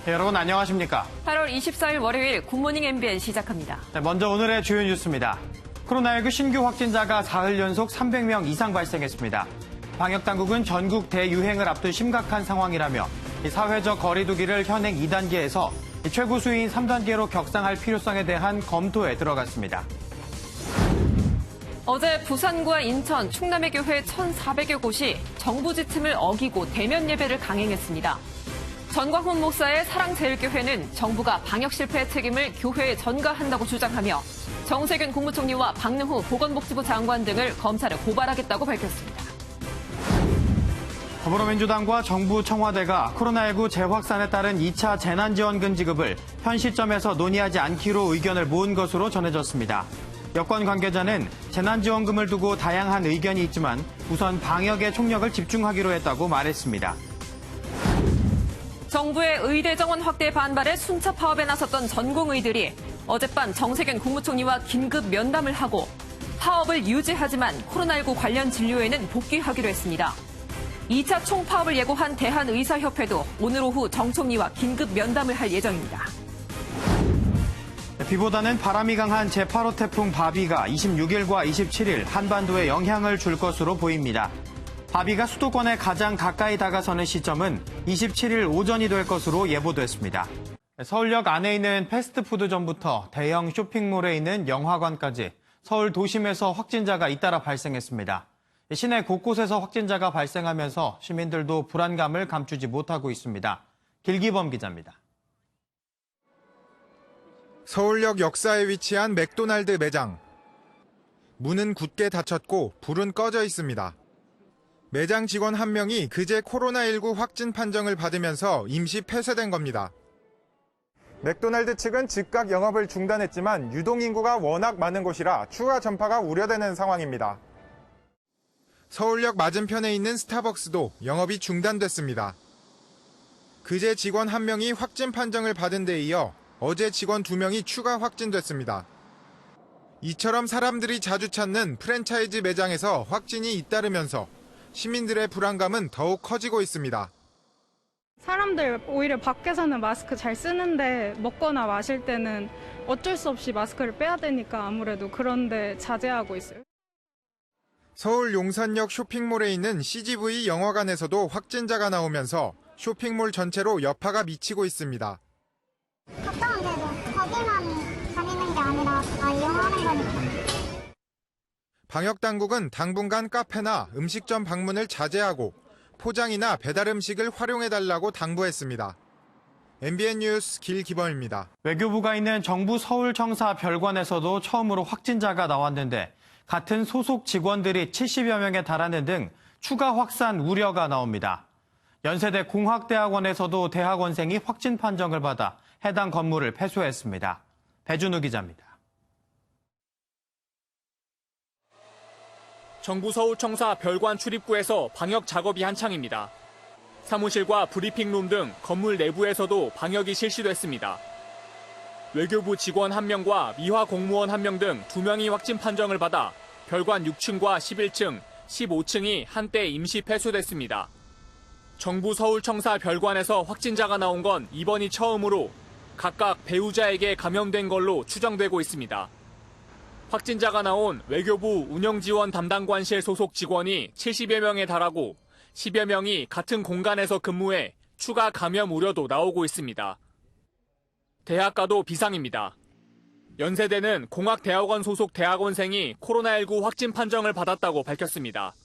네, 여러분 안녕하십니까? 8월 24일 월요일 굿모닝 MBN 시작합니다. 네, 먼저 오늘의 주요 뉴스입니다. 코로나19 신규 확진자가 사흘 연속 300명 이상 발생했습니다. 방역당국은 전국 대유행을 앞둔 심각한 상황이라며 사회적 거리 두기를 현행 2단계에서 최고 수위인 3단계로 격상할 필요성에 대한 검토에 들어갔습니다. 어제 부산과 인천, 충남의 교회 1,400여 곳이 정부 지침을 어기고 대면 예배를 강행했습니다. 전광훈 목사의 사랑제일교회는 정부가 방역 실패의 책임을 교회에 전가한다고 주장하며 정세균 국무총리와 박능후 보건복지부 장관 등을 검찰에 고발하겠다고 밝혔습니다. 더불어민주당과 정부 청와대가 코로나19 재확산에 따른 2차 재난지원금 지급을 현 시점에서 논의하지 않기로 의견을 모은 것으로 전해졌습니다. 여권 관계자는 재난지원금을 두고 다양한 의견이 있지만 우선 방역에 총력을 집중하기로 했다고 말했습니다. 정부의 의대 정원 확대 반발에 순차 파업에 나섰던 전공의들이 어젯밤 정세균 국무총리와 긴급 면담을 하고 파업을 유지하지만 코로나19 관련 진료에는 복귀하기로 했습니다. 2차 총파업을 예고한 대한의사협회도 오늘 오후 정 총리와 긴급 면담을 할 예정입니다. 비보다는 바람이 강한 제8호 태풍 바비가 26일과 27일 한반도에 영향을 줄 것으로 보입니다. 바비가 수도권에 가장 가까이 다가서는 시점은 27일 오전이 될 것으로 예보됐습니다. 서울역 안에 있는 패스트푸드점부터 대형 쇼핑몰에 있는 영화관까지 서울 도심에서 확진자가 잇따라 발생했습니다. 시내 곳곳에서 확진자가 발생하면서 시민들도 불안감을 감추지 못하고 있습니다. 길기범 기자입니다. 서울역 역사에 위치한 맥도날드 매장. 문은 굳게 닫혔고 불은 꺼져 있습니다. 매장 직원 한 명이 그제 코로나19 확진 판정을 받으면서 임시 폐쇄된 겁니다. 맥도날드 측은 즉각 영업을 중단했지만 유동인구가 워낙 많은 곳이라 추가 전파가 우려되는 상황입니다. 서울역 맞은편에 있는 스타벅스도 영업이 중단됐습니다. 그제 직원 한 명이 확진 판정을 받은 데 이어 어제 직원 2명이 추가 확진됐습니다. 이처럼 사람들이 자주 찾는 프랜차이즈 매장에서 확진이 잇따르면서 시민들의 불안감은 더욱 커지고 있습니다. 사람들 오히려 밖에서는 마스크 잘 쓰는데 먹거나 마실 때는 어쩔 수 없이 마스크를 빼야 되니까 아무래도 그런데 자제하고 있어요. 서울 용산역 쇼핑몰에 있는 CGV 영화관에서도 확진자가 나오면서 쇼핑몰 전체로 여파가 미치고 있습니다. 가까운데도 거기만 다니는 게 아니라 다 이용하는 거니까. 방역당국은 당분간 카페나 음식점 방문을 자제하고 포장이나 배달 음식을 활용해달라고 당부했습니다. MBN 뉴스 길기범입니다. 외교부가 있는 정부 서울청사 별관에서도 처음으로 확진자가 나왔는데 같은 소속 직원들이 70여 명에 달하는 등 추가 확산 우려가 나옵니다. 연세대 공학대학원에서도 대학원생이 확진 판정을 받아 해당 건물을 폐쇄했습니다. 배준우 기자입니다. 정부 서울청사 별관 출입구에서 방역 작업이 한창입니다. 사무실과 브리핑룸 등 건물 내부에서도 방역이 실시됐습니다. 외교부 직원 1명과 미화 공무원 1명 등 2명이 확진 판정을 받아 별관 6층과 11층, 15층이 한때 임시 폐쇄됐습니다. 정부 서울청사 별관에서 확진자가 나온 건 이번이 처음으로 각각 배우자에게 감염된 걸로 추정되고 있습니다. 확진자가 나온 외교부 운영지원 담당관실 소속 직원이 70여 명에 달하고 10여 명이 같은 공간에서 근무해 추가 감염 우려도 나오고 있습니다. 대학가도 비상입니다. 연세대는 공학대학원 소속 대학원생이 코로나19 확진 판정을 받았다고 밝혔습니다.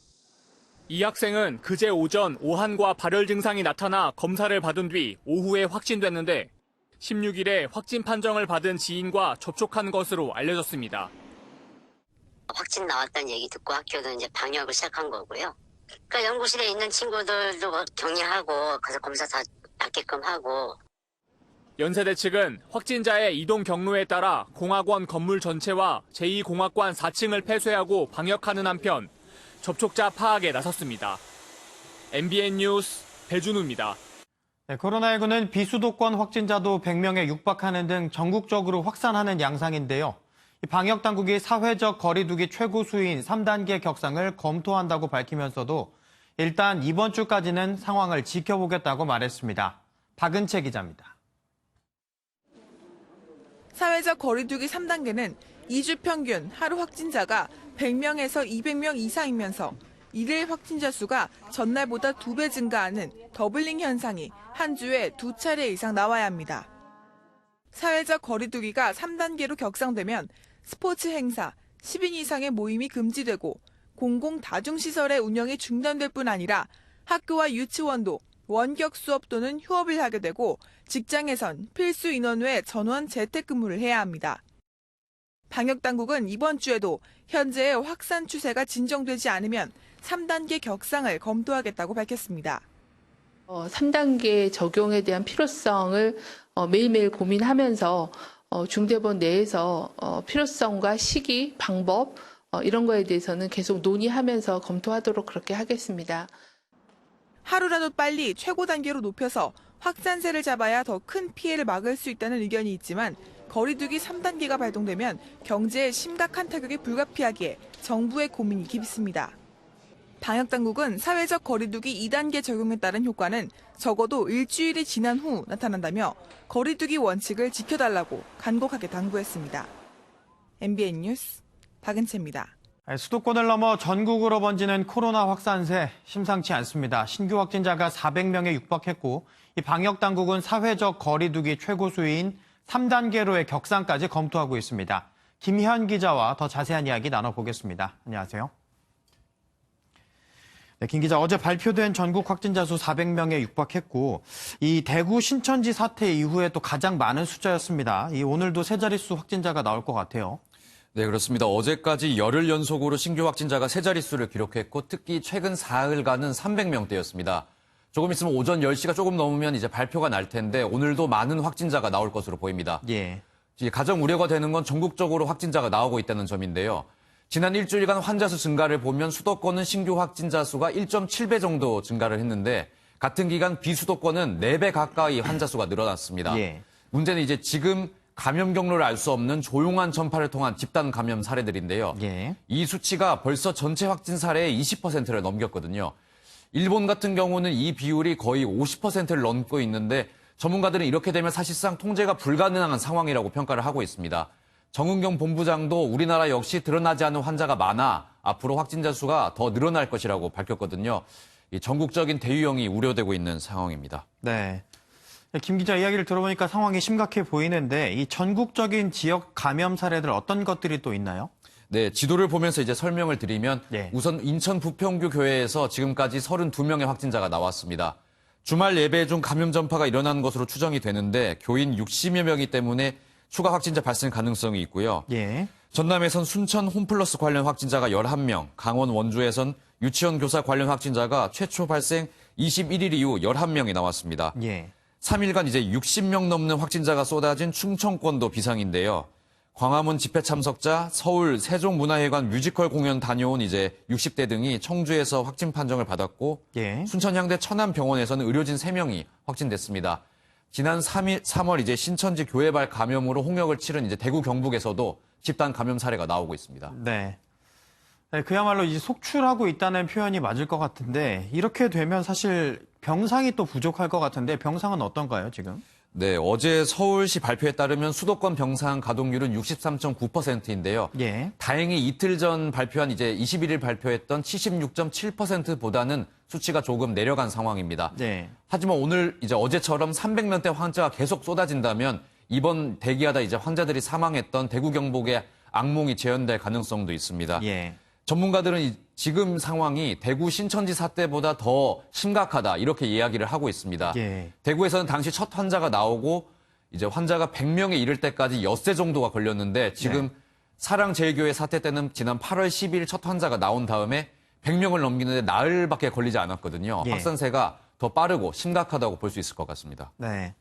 이 학생은 그제 오전 오한과 발열 증상이 나타나 검사를 받은 뒤 오후에 확진됐는데 16일에 확진 판정을 받은 지인과 접촉한 것으로 알려졌습니다. 확진 나왔다는 얘기 듣고 학교도 이제 방역을 시작한 거고요. 그러니까 연구실에 있는 친구들도 격리하고 가서 검사 다 받게끔 하고. 연세대 측은 확진자의 이동 경로에 따라 공학원 건물 전체와 제2공학관 4층을 폐쇄하고 방역하는 한편 접촉자 파악에 나섰습니다. MBN 뉴스 배준우입니다. 네, 코로나19는 비수도권 확진자도 100명에 육박하는 등 전국적으로 확산하는 양상인데요. 방역당국이 사회적 거리두기 최고 수위인 3단계 격상을 검토한다고 밝히면서도 일단 이번 주까지는 상황을 지켜보겠다고 말했습니다. 박은채 기자입니다. 사회적 거리두기 3단계는 2주 평균 하루 확진자가 100명에서 200명 이상이면서 일일 확진자 수가 전날보다 2배 증가하는 더블링 현상이 한 주에 2차례 이상 나와야 합니다. 사회적 거리두기가 3단계로 격상되면 스포츠 행사, 10인 이상의 모임이 금지되고 공공 다중시설의 운영이 중단될 뿐 아니라 학교와 유치원도 원격 수업 또는 휴업을 하게 되고 직장에선 필수 인원 외 전원 재택근무를 해야 합니다. 방역당국은 이번 주에도 현재의 확산 추세가 진정되지 않으면 3단계 격상을 검토하겠다고 밝혔습니다. 3단계 적용에 대한 필요성을 매일매일 고민하면서 중대본 내에서 필요성과 시기, 방법 이런 거에 대해서는 계속 논의하면서 검토하도록 그렇게 하겠습니다. 하루라도 빨리 최고 단계로 높여서 확산세를 잡아야 더 큰 피해를 막을 수 있다는 의견이 있지만 거리두기 3단계가 발동되면 경제에 심각한 타격이 불가피하기에 정부의 고민이 깊습니다. 방역당국은 사회적 거리두기 2단계 적용에 따른 효과는 적어도 일주일이 지난 후 나타난다며 거리두기 원칙을 지켜달라고 간곡하게 당부했습니다. MBN 뉴스 박은채입니다. 수도권을 넘어 전국으로 번지는 코로나 확산세 심상치 않습니다. 신규 확진자가 400명에 육박했고 이 방역당국은 사회적 거리두기 최고수위인 3단계로의 격상까지 검토하고 있습니다. 김희한 기자와 더 자세한 이야기 나눠보겠습니다. 안녕하세요. 네, 김 기자, 어제 발표된 전국 확진자 수 400명에 육박했고 이 대구 신천지 사태 이후에 또 가장 많은 숫자였습니다. 오늘도 세 자릿수 확진자가 나올 것 같아요. 네, 그렇습니다. 어제까지 열흘 연속으로 신규 확진자가 세 자릿수를 기록했고 특히 최근 사흘간은 300명대였습니다. 조금 있으면 오전 10시가 조금 넘으면 이제 발표가 날 텐데 오늘도 많은 확진자가 나올 것으로 보입니다. 예. 가장 우려가 되는 건 전국적으로 확진자가 나오고 있다는 점인데요. 지난 일주일간 환자 수 증가를 보면 수도권은 신규 확진자 수가 1.7배 정도 증가를 했는데 같은 기간 비수도권은 4배 가까이 환자 수가 늘어났습니다. 예. 문제는 이제 지금 감염 경로를 알 수 없는 조용한 전파를 통한 집단 감염 사례들인데요. 예. 이 수치가 벌써 전체 확진 사례의 20%를 넘겼거든요. 일본 같은 경우는 이 비율이 거의 50%를 넘고 있는데 전문가들은 이렇게 되면 사실상 통제가 불가능한 상황이라고 평가를 하고 있습니다. 정은경 본부장도 우리나라 역시 드러나지 않은 환자가 많아 앞으로 확진자 수가 더 늘어날 것이라고 밝혔거든요. 이 전국적인 대유행이 우려되고 있는 상황입니다. 네. 김 기자 이야기를 들어보니까 상황이 심각해 보이는데 이 전국적인 지역 감염 사례들 어떤 것들이 또 있나요? 네, 지도를 보면서 이제 설명을 드리면 네. 우선 인천 부평구 교회에서 지금까지 32명의 확진자가 나왔습니다. 주말 예배 중 감염 전파가 일어난 것으로 추정이 되는데 교인 60여 명이기 때문에 추가 확진자 발생 가능성이 있고요. 예. 전남에선 순천 홈플러스 관련 확진자가 11명, 강원 원주에선 유치원 교사 관련 확진자가 최초 발생 21일 이후 11명이 나왔습니다. 예. 3일간 이제 60명 넘는 확진자가 쏟아진 충청권도 비상인데요. 광화문 집회 참석자, 서울 세종문화회관 뮤지컬 공연 다녀온 이제 60대 등이 청주에서 확진 판정을 받았고 예. 순천향대 천안병원에서는 의료진 3명이 확진됐습니다. 지난 3월 이제 신천지 교회발 감염으로 홍역을 치른 이제 대구 경북에서도 집단 감염 사례가 나오고 있습니다. 네. 네, 그야말로 이제 속출하고 있다는 표현이 맞을 것 같은데 이렇게 되면 사실 병상이 또 부족할 것 같은데 병상은 어떤가요, 지금? 네, 어제 서울시 발표에 따르면 수도권 병상 가동률은 63.9%인데요. 예. 다행히 이틀 전 발표한 이제 21일 발표했던 76.7%보다는 수치가 조금 내려간 상황입니다. 네. 하지만 오늘 이제 어제처럼 300명대 환자가 계속 쏟아진다면 이번 대기하다 이제 환자들이 사망했던 대구 경북의 악몽이 재현될 가능성도 있습니다. 예. 전문가들은 지금 상황이 대구 신천지 사태보다 더 심각하다 이렇게 이야기를 하고 있습니다. 예. 대구에서는 당시 첫 환자가 나오고 이제 환자가 100명에 이를 때까지 엿새 정도가 걸렸는데 지금 네. 사랑제일교회 사태 때는 지난 8월 10일 첫 환자가 나온 다음에 100명을 넘기는데 나흘밖에 걸리지 않았거든요. 예. 확산세가 더 빠르고 심각하다고 볼 수 있을 것 같습니다. 네.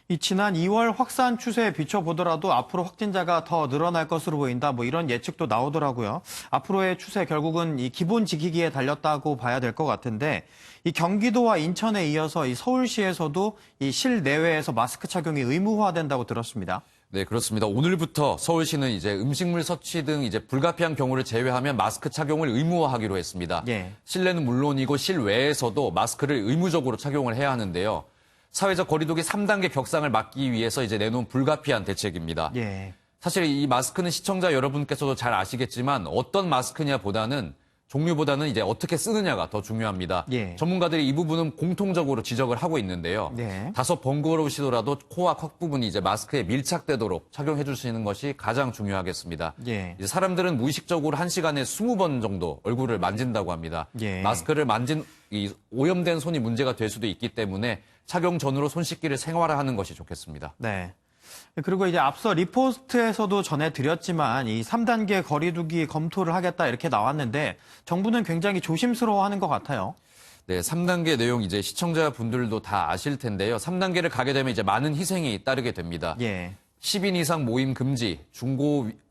이 지난 2월 확산 추세에 비춰보더라도 앞으로 확진자가 더 늘어날 것으로 보인다. 뭐 이런 예측도 나오더라고요. 앞으로의 추세 결국은 이 기본 지키기에 달렸다고 봐야 될 것 같은데 이 경기도와 인천에 이어서 이 서울시에서도 이 실내외에서 마스크 착용이 의무화된다고 들었습니다. 네, 그렇습니다. 오늘부터 서울시는 이제 음식물 섭취 등 이제 불가피한 경우를 제외하면 마스크 착용을 의무화하기로 했습니다. 예. 실내는 물론이고 실외에서도 마스크를 의무적으로 착용을 해야 하는데요. 사회적 거리두기 3단계 격상을 막기 위해서 이제 내놓은 불가피한 대책입니다. 예. 사실 이 마스크는 시청자 여러분께서도 잘 아시겠지만 어떤 마스크냐보다는 종류보다는 이제 어떻게 쓰느냐가 더 중요합니다. 예. 전문가들이 이 부분은 공통적으로 지적을 하고 있는데요. 네. 다소 번거로우시더라도 코와 턱 부분이 이제 마스크에 밀착되도록 착용해 주시는 것이 가장 중요하겠습니다. 예. 이제 사람들은 무의식적으로 1시간에 20번 정도 얼굴을 만진다고 합니다. 예. 마스크를 만진 이 오염된 손이 문제가 될 수도 있기 때문에 착용 전후로 손 씻기를 생활화하는 것이 좋겠습니다. 네. 그리고 이제 앞서 리포스트에서도 전해드렸지만 이 3단계 거리두기 검토를 하겠다 이렇게 나왔는데 정부는 굉장히 조심스러워하는 것 같아요. 네, 3단계 내용 이제 시청자분들도 다 아실 텐데요. 3단계를 가게 되면 이제 많은 희생이 따르게 됩니다. 예. 10인 이상 모임 금지,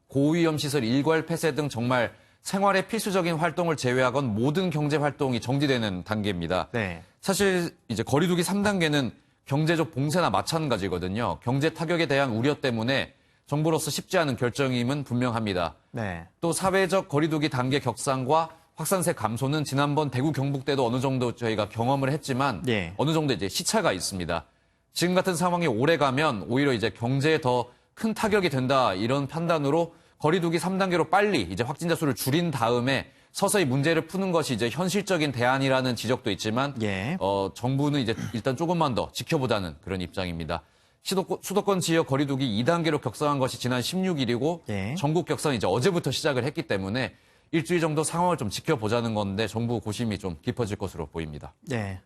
고위험 시설 일괄 폐쇄 등 정말 생활의 필수적인 활동을 제외하건 모든 경제 활동이 정지되는 단계입니다. 네. 사실 이제 거리두기 3단계는 경제적 봉쇄나 마찬가지거든요. 경제 타격에 대한 우려 때문에 정부로서 쉽지 않은 결정임은 분명합니다. 네. 또 사회적 거리두기 단계 격상과 확산세 감소는 지난번 대구 경북 때도 어느 정도 저희가 경험을 했지만 예. 어느 정도 이제 시차가 있습니다. 지금 같은 상황이 오래 가면 오히려 이제 경제에 더 큰 타격이 된다 이런 판단으로 거리두기 3단계로 빨리 이제 확진자 수를 줄인 다음에 서서히 문제를 푸는 것이 이제 현실적인 대안이라는 지적도 있지만 예. 정부는 이제 일단 조금만 더 지켜보자는 그런 입장입니다. 수도권 지역 거리두기 2단계로 격상한 것이 지난 16일이고 예. 전국 격상은 이제 어제부터 시작을 했기 때문에 일주일 정도 상황을 좀 지켜보자는 건데 정부 고심이 좀 깊어질 것으로 보입니다. 네.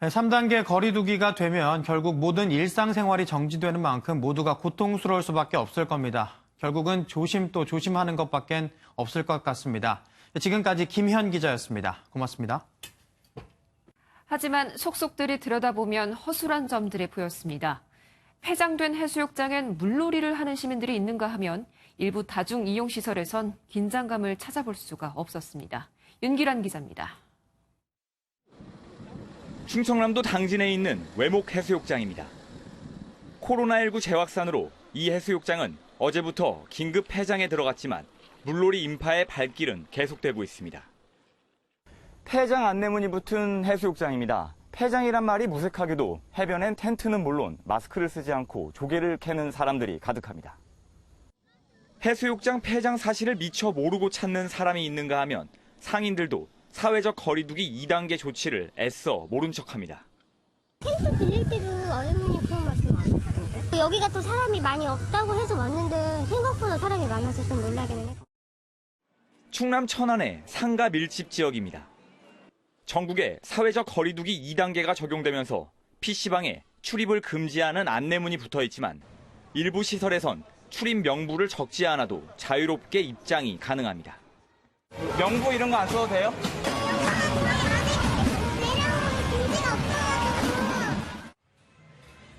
3단계 거리두기가 되면 결국 모든 일상생활이 정지되는 만큼 모두가 고통스러울 수밖에 없을 겁니다. 결국은 조심 또 조심하는 것밖엔 없을 것 같습니다. 지금까지 김현 기자였습니다. 고맙습니다. 하지만 속속들이 들여다보면 허술한 점들이 보였습니다. 폐장된 해수욕장엔 물놀이를 하는 시민들이 있는가 하면 일부 다중 이용시설에선 긴장감을 찾아볼 수가 없었습니다. 윤기란 기자입니다. 충청남도 당진에 있는 외목 해수욕장입니다. 코로나19 재확산으로 이 해수욕장은 어제부터 긴급 폐장에 들어갔지만 물놀이 인파의 발길은 계속되고 있습니다. 폐장 안내문이 붙은 해수욕장입니다. 폐장이란 말이 무색하게도 해변엔 텐트는 물론 마스크를 쓰지 않고 조개를 캐는 사람들이 가득합니다. 해수욕장 폐장 사실을 미처 모르고 찾는 사람이 있는가 하면 상인들도 사회적 거리두기 2단계 조치를 애써 모른 척합니다. 텐트 빌릴 때도 어머니 그런 말씀 안 하시던데? 여기가 또 사람이 많이 없다고 해서 왔는데 생각보다 사람이 많아서 좀 놀라긴 해요. 충남 천안의 상가 밀집 지역입니다. 전국에 사회적 거리두기 2단계가 적용되면서 PC방에 출입을 금지하는 안내문이 붙어 있지만 일부 시설에선 출입 명부를 적지 않아도 자유롭게 입장이 가능합니다. 명부 이런 거 안 써도 돼요?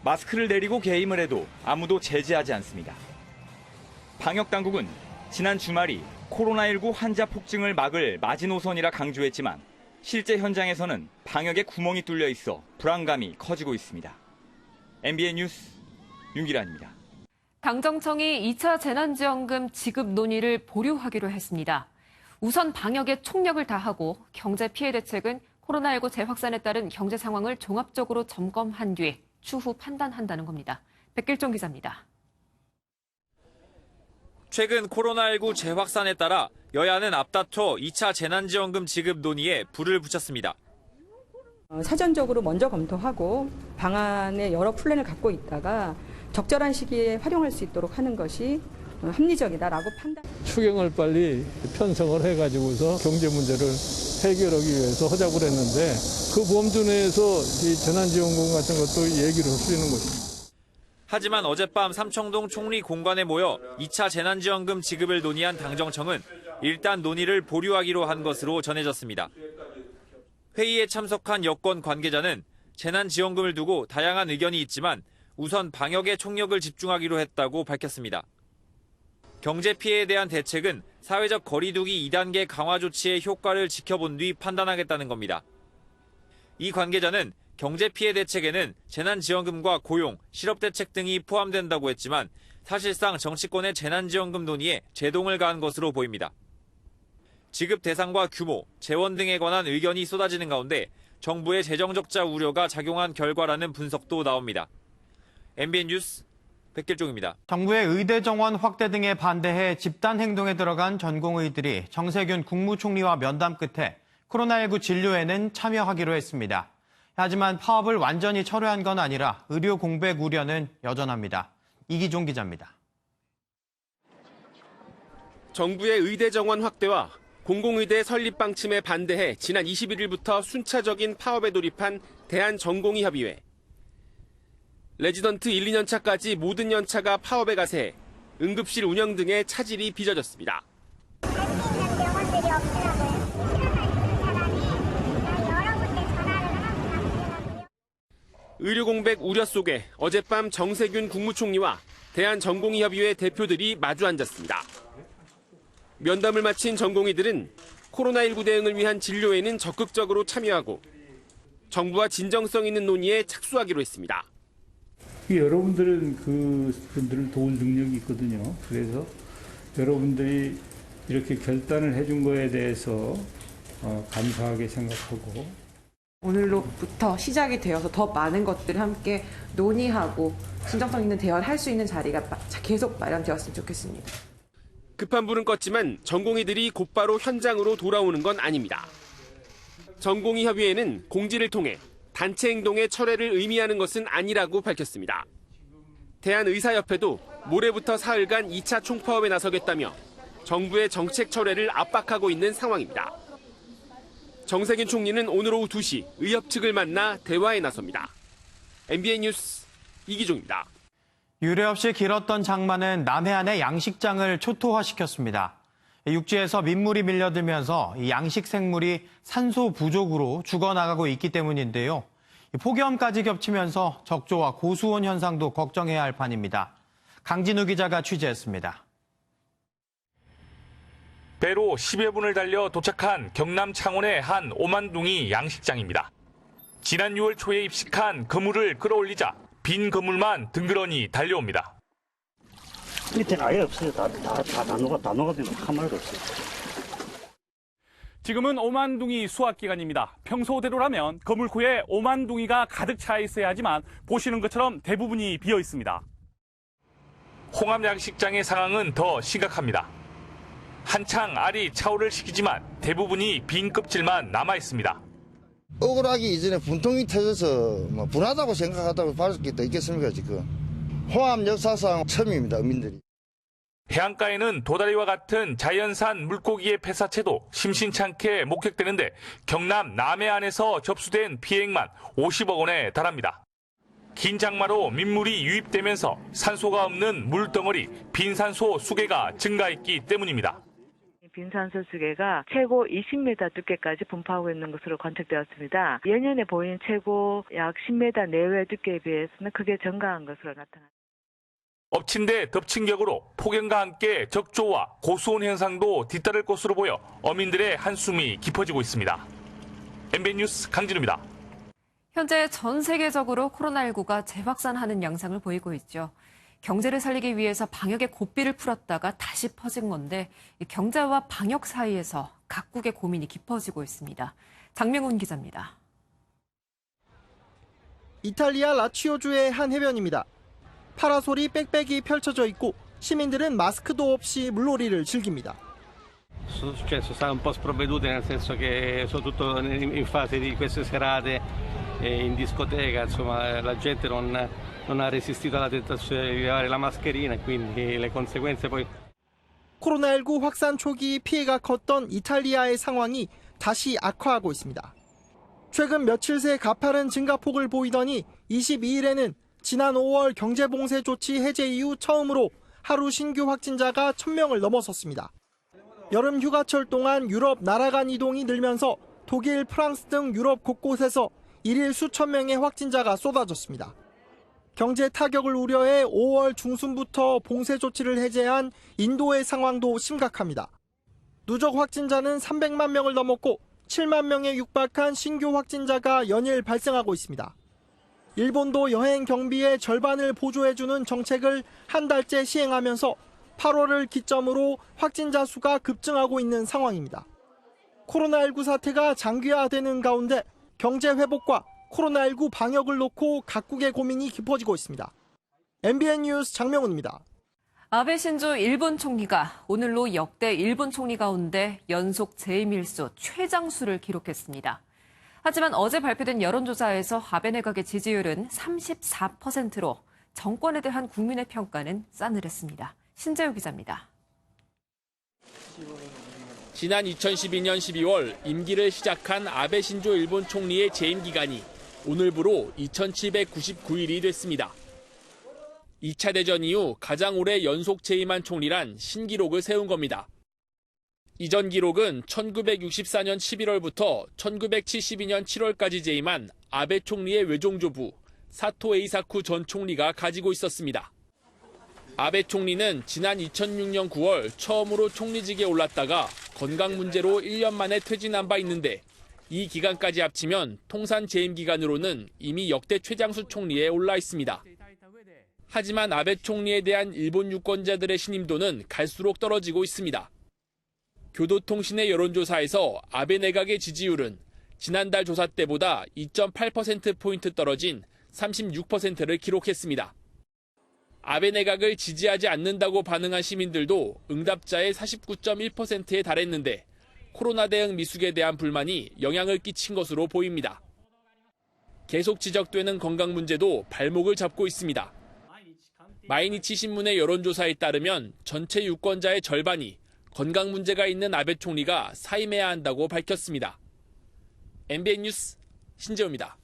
마스크를 내리고 개임을 해도 아무도 제재하지 않습니다. 방역당국은 지난 주말이 코로나19 환자 폭증을 막을 마지노선이라 강조했지만 실제 현장에서는 방역에 구멍이 뚫려 있어 불안감이 커지고 있습니다. MBN 뉴스 윤기란입니다. 당정청이 2차 재난지원금 지급 논의를 보류하기로 했습니다. 우선 방역에 총력을 다하고 경제 피해 대책은 코로나19 재확산에 따른 경제 상황을 종합적으로 점검한 뒤 추후 판단한다는 겁니다. 백길종 기자입니다. 최근 코로나19 재확산에 따라 여야는 앞다퉈 2차 재난지원금 지급 논의에 불을 붙였습니다. 사전적으로 먼저 검토하고 방안의 여러 플랜을 갖고 있다가 적절한 시기에 활용할 수 있도록 하는 것이 합리적이다라고 판단. 추경을 빨리 편성을 해가지고서 경제 문제를 해결하기 위해서 하자고 그랬는데 그 범주 내에서 이 재난지원금 같은 것도 얘기를 할 수 있는 거죠. 하지만 어젯밤 삼청동 총리 공관에 모여 2차 재난지원금 지급을 논의한 당정청은 일단 논의를 보류하기로 한 것으로 전해졌습니다. 회의에 참석한 여권 관계자는 재난지원금을 두고 다양한 의견이 있지만 우선 방역에 총력을 집중하기로 했다고 밝혔습니다. 경제 피해에 대한 대책은 사회적 거리두기 2단계 강화 조치의 효과를 지켜본 뒤 판단하겠다는 겁니다. 이 관계자는 경제 피해 대책에는 재난지원금과 고용, 실업대책 등이 포함된다고 했지만 사실상 정치권의 재난지원금 논의에 제동을 가한 것으로 보입니다. 지급 대상과 규모, 재원 등에 관한 의견이 쏟아지는 가운데 정부의 재정 적자 우려가 작용한 결과라는 분석도 나옵니다. MBN 뉴스 백길종입니다. 정부의 의대 정원 확대 등에 반대해 집단 행동에 들어간 전공의들이 정세균 국무총리와 면담 끝에 코로나19 진료에는 참여하기로 했습니다. 하지만 파업을 완전히 철회한 건 아니라 의료 공백 우려는 여전합니다. 이기종 기자입니다. 정부의 의대 정원 확대와 공공의대 설립 방침에 반대해 지난 21일부터 순차적인 파업에 돌입한 대한전공의협의회. 레지던트 1, 2년 차까지 모든 연차가 파업에 가세해 응급실 운영 등의 차질이 빚어졌습니다. 의료 공백 우려 속에 어젯밤 정세균 국무총리와 대한전공의협의회 대표들이 마주 앉았습니다. 면담을 마친 전공의들은 코로나19 대응을 위한 진료에는 적극적으로 참여하고 정부와 진정성 있는 논의에 착수하기로 했습니다. 여러분들은 그분들을 도울 능력이 있거든요. 그래서 여러분들이 이렇게 결단을 해준 거에 대해서 감사하게 생각하고 오늘로부터 시작이 되어서 더 많은 것들을 함께 논의하고 진정성 있는 대화를 할 수 있는 자리가 계속 마련되었으면 좋겠습니다. 급한 불은 껐지만 전공의들이 곧바로 현장으로 돌아오는 건 아닙니다. 전공의협의회는 공지를 통해 단체 행동의 철회를 의미하는 것은 아니라고 밝혔습니다. 대한의사협회도 모레부터 사흘간 2차 총파업에 나서겠다며 정부의 정책 철회를 압박하고 있는 상황입니다. 정세균 총리는 오늘 오후 2시 의협 측을 만나 대화에 나섭니다. MBN 뉴스 이기종입니다. 유례 없이 길었던 장마는 남해안의 양식장을 초토화시켰습니다. 육지에서 민물이 밀려들면서 이 양식 생물이 산소 부족으로 죽어나가고 있기 때문인데요. 폭염까지 겹치면서 적조와 고수온 현상도 걱정해야 할 판입니다. 강진우 기자가 취재했습니다. 배로 10여 분을 달려 도착한 경남 창원의 한 오만둥이 양식장입니다. 지난 6월 초에 입식한 그물을 끌어올리자 빈 그물만 덩그러니 달려옵니다. 밑에는 아예 없어요. 다 녹아들면 한 마리도 없어요. 지금은 오만둥이 수확 기간입니다. 평소대로라면 그물코에 오만둥이가 가득 차 있어야 하지만 보시는 것처럼 대부분이 비어 있습니다. 홍암 양식장의 상황은 더 심각합니다. 한창 알이 차오를 시키지만 대부분이 빈 껍질만 남아 있습니다. 억울하기 이전에 분통이 터져서 분하다고 생각하다고 받을 게 더 있겠습니까 지금. 홍암 역사상 처음입니다. 어민들이. 해안가에는 도다리와 같은 자연산 물고기의 폐사체도 심심찮게 목격되는데 경남 남해안에서 접수된 피해액만 50억 원에 달합니다. 긴 장마로 민물이 유입되면서 산소가 없는 물덩어리 빈산소 수계가 증가했기 때문입니다. 빈산소 수계가 최고 20m 두께까지 분포하고 있는 것으로 관측되었습니다. 예년에 보인 최고 약 10m 내외 두께에 비해서는 크게 증가한 것으로 나타납니다. 엎친 데 덮친 격으로 폭염과 함께 적조와 고수온 현상도 뒤따를 것으로 보여 어민들의 한숨이 깊어지고 있습니다. MBN 뉴스 강진우입니다. 현재 전 세계적으로 코로나19가 재확산하는 양상을 보이고 있죠. 경제를 살리기 위해서 방역의 고삐를 풀었다가 다시 퍼진 건데 경제와 방역 사이에서 각국의 고민이 깊어지고 있습니다. 장명훈 기자입니다. 이탈리아 라치오주의 한 해변입니다. 파라솔이 빽빽이 펼쳐져 있고 시민들은 마스크도 없이 물놀이를 즐깁니다. Sono state un po' sprovvedute nel senso che soprattutto in fase di queste serate in discoteca, insomma, la gente non ha resistito alla tentazione di levare la mascherina e quindi le conseguenze poi. 코로나19 확산 초기 피해가 컸던 이탈리아의 상황이 다시 악화하고 있습니다. 최근 며칠 새 가파른 증가폭을 보이더니 22일에는 지난 5월 경제봉쇄 조치 해제 이후 처음으로 하루 신규 확진자가 1000명을 넘어섰습니다. 여름 휴가철 동안 유럽 나라 간 이동이 늘면서 독일, 프랑스 등 유럽 곳곳에서 일일 수천 명의 확진자가 쏟아졌습니다. 경제 타격을 우려해 5월 중순부터 봉쇄 조치를 해제한 인도의 상황도 심각합니다. 누적 확진자는 300만 명을 넘었고 7만 명에 육박한 신규 확진자가 연일 발생하고 있습니다. 일본도 여행 경비의 절반을 보조해주는 정책을 한 달째 시행하면서 8월을 기점으로 확진자 수가 급증하고 있는 상황입니다. 코로나19 사태가 장기화되는 가운데 경제 회복과 코로나19 방역을 놓고 각국의 고민이 깊어지고 있습니다. MBN 뉴스 장명훈입니다. 아베 신조 일본 총리가 오늘로 역대 일본 총리 가운데 연속 재임일수 최장수를 기록했습니다. 하지만 어제 발표된 여론조사에서 아베 내각의 지지율은 34%로 정권에 대한 국민의 평가는 싸늘했습니다. 신재우 기자입니다. 지난 2012년 12월 임기를 시작한 아베 신조 일본 총리의 재임 기간이 오늘부로 2799일이 됐습니다. 2차 대전 이후 가장 오래 연속 재임한 총리란 신기록을 세운 겁니다. 이전 기록은 1964년 11월부터 1972년 7월까지 재임한 아베 총리의 외종조부 사토 에이사쿠 전 총리가 가지고 있었습니다. 아베 총리는 지난 2006년 9월 처음으로 총리직에 올랐다가 건강 문제로 1년 만에 퇴진한 바 있는데 이 기간까지 합치면 통산 재임 기간으로는 이미 역대 최장수 총리에 올라 있습니다. 하지만 아베 총리에 대한 일본 유권자들의 신임도는 갈수록 떨어지고 있습니다. 교도통신의 여론조사에서 아베 내각의 지지율은 지난달 조사 때보다 2.8%포인트 떨어진 36%를 기록했습니다. 아베 내각을 지지하지 않는다고 반응한 시민들도 응답자의 49.1%에 달했는데 코로나 대응 미숙에 대한 불만이 영향을 끼친 것으로 보입니다. 계속 지적되는 건강 문제도 발목을 잡고 있습니다. 마이니치 신문의 여론조사에 따르면 전체 유권자의 절반이 건강 문제가 있는 아베 총리가 사임해야 한다고 밝혔습니다. MBN 뉴스 신재우입니다.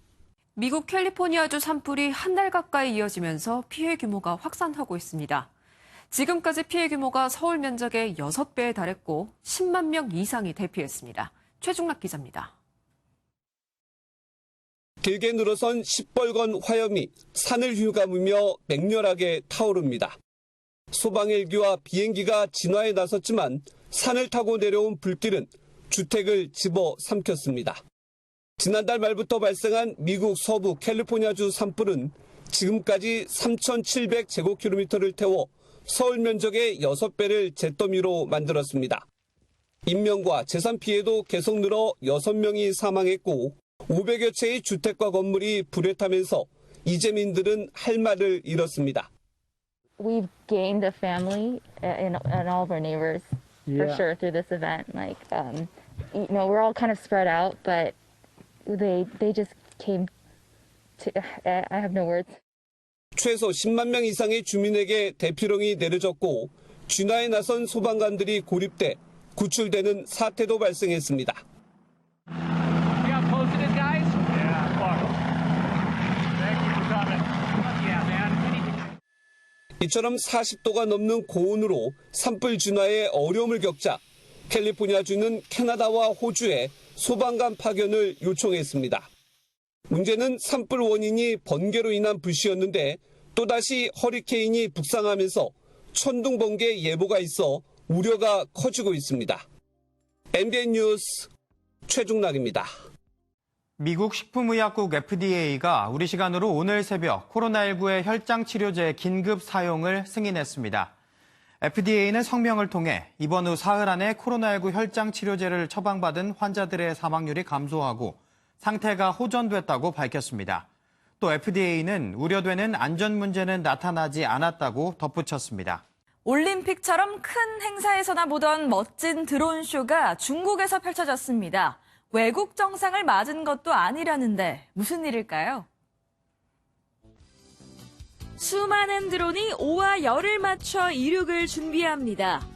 미국 캘리포니아주 산불이 한 달 가까이 이어지면서 피해 규모가 확산하고 있습니다. 지금까지 피해 규모가 서울 면적의 6배에 달했고 10만 명 이상이 대피했습니다. 최중락 기자입니다. 길게 늘어선 시뻘건 화염이 산을 휘감으며 맹렬하게 타오릅니다. 소방헬기와 비행기가 진화에 나섰지만 산을 타고 내려온 불길은 주택을 집어삼켰습니다. 지난달 말부터 발생한 미국 서부 캘리포니아주 산불은 지금까지 3,700제곱킬로미터를 태워 서울 면적의 6배를 잿더미로 만들었습니다. 인명과 재산 피해도 계속 늘어 6명이 사망했고 500여 채의 주택과 건물이 불에 타면서 이재민들은 할 말을 잃었습니다. We've gained a family in all of our neighbors for sure through this event. Like, we're all kind of spread out, but they just came to. I have no words. 최소 10만 명 이상의 주민에게 대피령이 내려졌고 진화에 나선 소방관들이 고립돼 구출되는 사태도 발생했습니다. 이처럼 40도가 넘는 고온으로 산불 진화에 어려움을 겪자 캘리포니아주는 캐나다와 호주에 소방관 파견을 요청했습니다. 문제는 산불 원인이 번개로 인한 불씨였는데 또다시 허리케인이 북상하면서 천둥 번개 예보가 있어 우려가 커지고 있습니다. MBN 뉴스 최중락입니다. 미국 식품의약국 FDA가 우리 시간으로 오늘 새벽 코로나19의 혈장 치료제 긴급 사용을 승인했습니다. FDA는 성명을 통해 이번 후 사흘 안에 코로나19 혈장 치료제를 처방받은 환자들의 사망률이 감소하고 상태가 호전됐다고 밝혔습니다. 또 FDA는 우려되는 안전 문제는 나타나지 않았다고 덧붙였습니다. 올림픽처럼 큰 행사에서나 보던 멋진 드론쇼가 중국에서 펼쳐졌습니다. 외국 정상을 맞은 것도 아니라는데 무슨 일일까요? 수많은 드론이 오와 열을 맞춰 이륙을 준비합니다.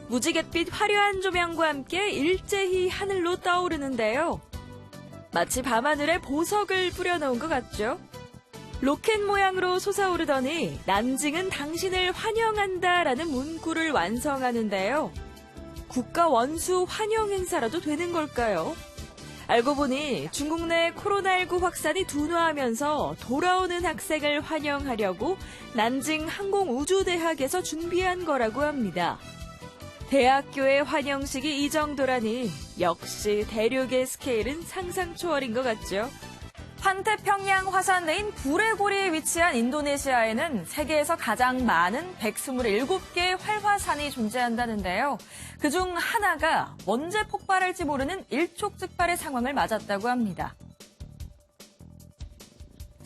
무지갯빛 화려한 조명과 함께 일제히 하늘로 떠오르는데요. 마치 밤하늘에 보석을 뿌려놓은 것 같죠? 로켓 모양으로 솟아오르더니 난징은 당신을 환영한다라는 문구를 완성하는데요. 국가 원수 환영 행사라도 되는 걸까요? 알고 보니 중국 내 코로나19 확산이 둔화하면서 돌아오는 학생을 환영하려고 난징 항공우주대학에서 준비한 거라고 합니다. 대학교의 환영식이 이 정도라니 역시 대륙의 스케일은 상상 초월인 것 같죠. 환태평양 화산내인 불레고리에 위치한 인도네시아에는 세계에서 가장 많은 127개의 활화산이 존재한다는데요. 그중 하나가 언제 폭발할지 모르는 일촉즉발의 상황을 맞았다고 합니다.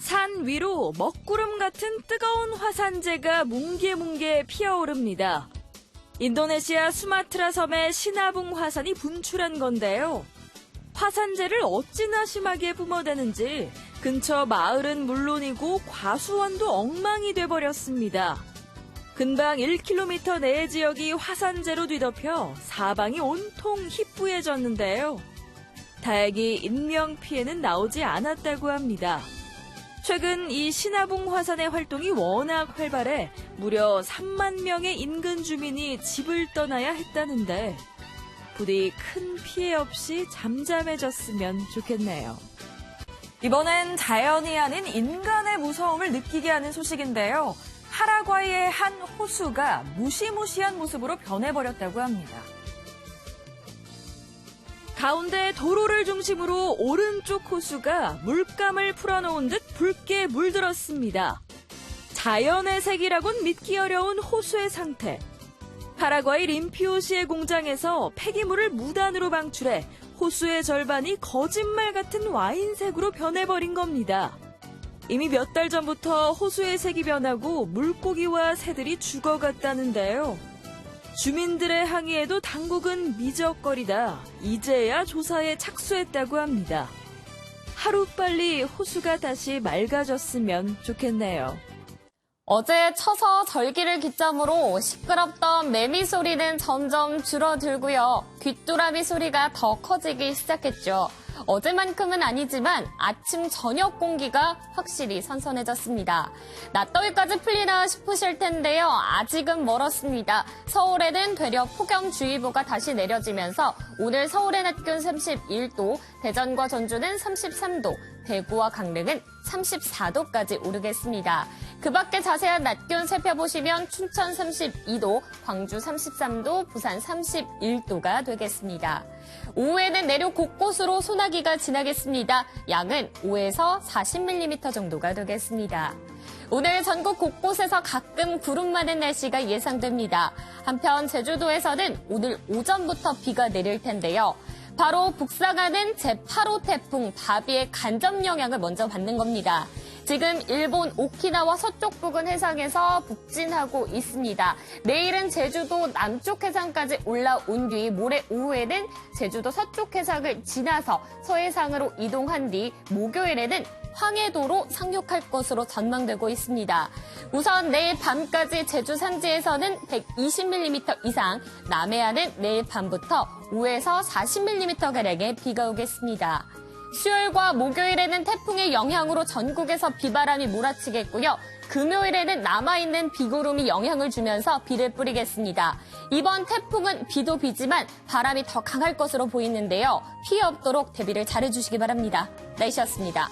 산 위로 먹구름 같은 뜨거운 화산재가 뭉게뭉게 피어오릅니다. 인도네시아 수마트라 섬의 시나붕 화산이 분출한 건데요. 화산재를 어찌나 심하게 뿜어대는지 근처 마을은 물론이고 과수원도 엉망이 돼버렸습니다. 근방 1km 내의 지역이 화산재로 뒤덮여 사방이 온통 희뿌해졌는데요. 다행히 인명피해는 나오지 않았다고 합니다. 최근 이 시나붕 화산의 활동이 워낙 활발해 무려 3만 명의 인근 주민이 집을 떠나야 했다는데 부디 큰 피해 없이 잠잠해졌으면 좋겠네요. 이번엔 자연이 아닌 인간의 무서움을 느끼게 하는 소식인데요. 파라과이의 한 호수가 무시무시한 모습으로 변해버렸다고 합니다. 가운데 도로를 중심으로 오른쪽 호수가 물감을 풀어놓은 듯 붉게 물들었습니다. 자연의 색이라곤 믿기 어려운 호수의 상태. 파라과이 림피오시의 공장에서 폐기물을 무단으로 방출해 호수의 절반이 거짓말 같은 와인색으로 변해버린 겁니다. 이미 몇 달 전부터 호수의 색이 변하고 물고기와 새들이 죽어갔다는데요. 주민들의 항의에도 당국은 미적거리다 이제야 조사에 착수했다고 합니다. 하루빨리 호수가 다시 맑아졌으면 좋겠네요. 어제 쳐서 절기를 기점으로 시끄럽던 매미 소리는 점점 줄어들고요. 귀뚜라미 소리가 더 커지기 시작했죠. 어제만큼은 아니지만 아침 저녁 공기가 확실히 선선해졌습니다. 낮더위까지 풀리나 싶으실 텐데요. 아직은 멀었습니다. 서울에는 되려 폭염주의보가 다시 내려지면서 오늘 서울의 낮 기온 31도, 대전과 전주는 33도, 대구와 강릉은 34도까지 오르겠습니다. 그 밖에 자세한 낮 기온 살펴보시면 춘천 32도, 광주 33도, 부산 31도가 되겠습니다. 오후에는 내륙 곳곳으로 소나기가 지나겠습니다. 양은 5에서 40mm 정도가 되겠습니다. 오늘 전국 곳곳에서 가끔 구름 많은 날씨가 예상됩니다. 한편 제주도에서는 오늘 오전부터 비가 내릴 텐데요. 바로 북상하는 제8호 태풍 바비의 간접 영향을 먼저 받는 겁니다. 지금 일본 오키나와 서쪽 부근 해상에서 북진하고 있습니다. 내일은 제주도 남쪽 해상까지 올라온 뒤 모레 오후에는 제주도 서쪽 해상을 지나서 서해상으로 이동한 뒤 목요일에는 황해도로 상륙할 것으로 전망되고 있습니다. 우선 내일 밤까지 제주 산지에서는 120mm 이상, 남해안은 내일 밤부터 5에서 40mm가량의 비가 오겠습니다. 수요일과 목요일에는 태풍의 영향으로 전국에서 비바람이 몰아치겠고요. 금요일에는 남아있는 비구름이 영향을 주면서 비를 뿌리겠습니다. 이번 태풍은 비도 비지만 바람이 더 강할 것으로 보이는데요. 피해 없도록 대비를 잘해주시기 바랍니다. 날씨였습니다.